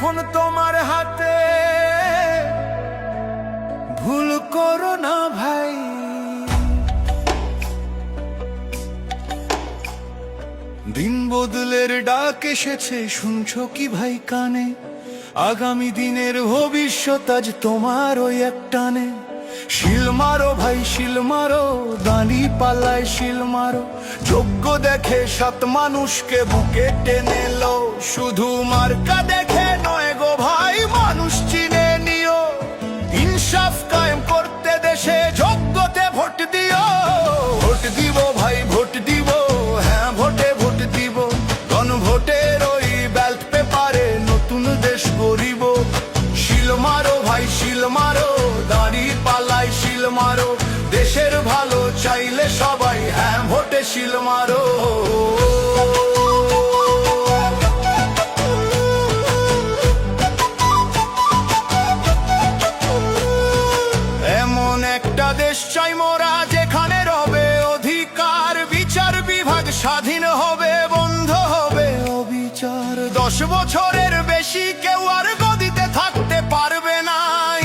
এখন তোমার হাতে, ভুল করো না ভাই। দিন বদলের ডাক এসেছে, শুনছো কি ভাই কানে? আগামী দিনের ভবিষ্যৎ আজ তোমার ওই এক টানে। শিল মারো ভাই শিল মারো, দাঁড়ি পাল্লায় শিল মারো। যোগ্য দেখে সাত মানুষকে বুকে টেনে লো, শুধু মার্কা দেখে নয় গো ভাই, মানুষ চিনে নিও। ইনসাফ কায়েম করতে দেশে যোগ্যতে ভোট দিও। ভোট দিব ভাই ভোট দিব, হ্যাঁ ভোটে ভোট দিব। গণভোটের ওই ব্যালট পেপারে নতুন দেশ গড়িব। শিল মারো ভাই শিল মারো, দাঁড়ি পাল্লায় শিল মারো। দেশের ভালো চাইলে সবাই হ্যাঁ ভোটে শিল মারো। এমন একটা দেশ চাই মোরা, যেখানে রবে অধিকার, বিচার বিভাগ স্বাধীন হবে, বন্ধ হবে অবিচার। 10 বছরের বেশি কেউ আর গদিতে থাকতে পারবে না,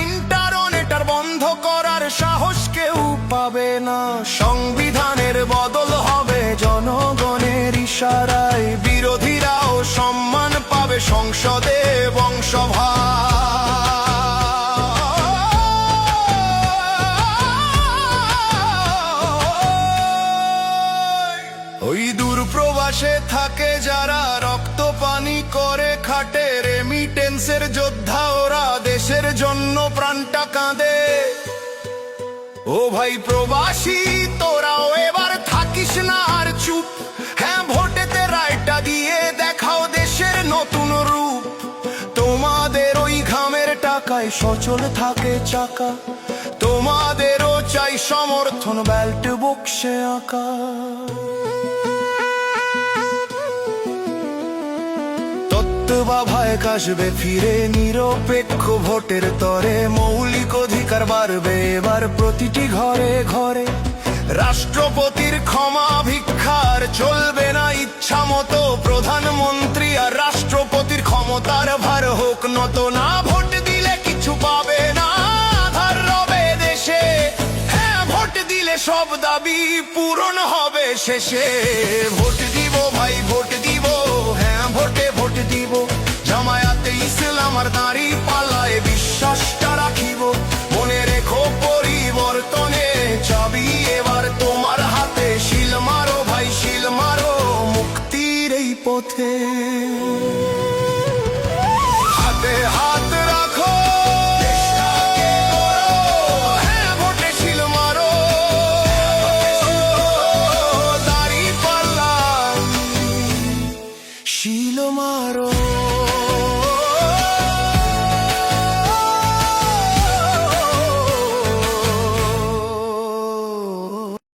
ইন্টারনেট আর বন্ধ করার সাহস কেউ পাবে না। সংবিধানের বদল হবে জনগণের ইশারায়, বিরোধীরাও সম্মান পাবে সংসদে বংশভাগ। ওই দূর প্রবাসে থাকে যারা, রক্ত পানি করে খাটে, রেমিটেন্সের যোদ্ধা ওরা, দেশের জন্য প্রাণটা কাঁদে। ও ভাই প্রবাসী তোরাও এবার থাকিস না আর চুপ, হ্যাঁ ভোটেতে রায়টা দিয়ে দেখাও দেশের নতুন রূপ। তোমাদের ওই ঘামের টাকায় সচল থাকে চাকা, তোমাদেরও চাই সমর্থন ব্যালট বক্সে আঁকা। তত্ত্বাবধায়ক আসবে ফিরে, নিরপেক্ষ ভোটের তরে, মৌলিক অধিকার বাড়বে এবার প্রতিটি ঘরে ঘরে। রাষ্ট্রপতির ক্ষমা ভিক্ষার চলবে না ইচ্ছা মতো, প্রধানমন্ত্রী আর রাষ্ট্রপতির ক্ষমতার ভার হোক নত না। ভোট দিলে কিছু পাবে না, আধার রবে দেশে, হ্যাঁ ভোট দিলে সব দাবি পূরণ হবে শেষে। ভোট দিব ভাই ভোট দিব, হ্যাঁ ভোটে ভোট দিব। জামায়াতে ইসলাম আর দাঁড়ি পাল্লায় বিশ্বাসটা রাখিব। মনে রেখো পরিবর্তনে চাবি এবার তোমার হাতে। শিল মারো ভাই শিল মারো, মুক্তির এই পথে।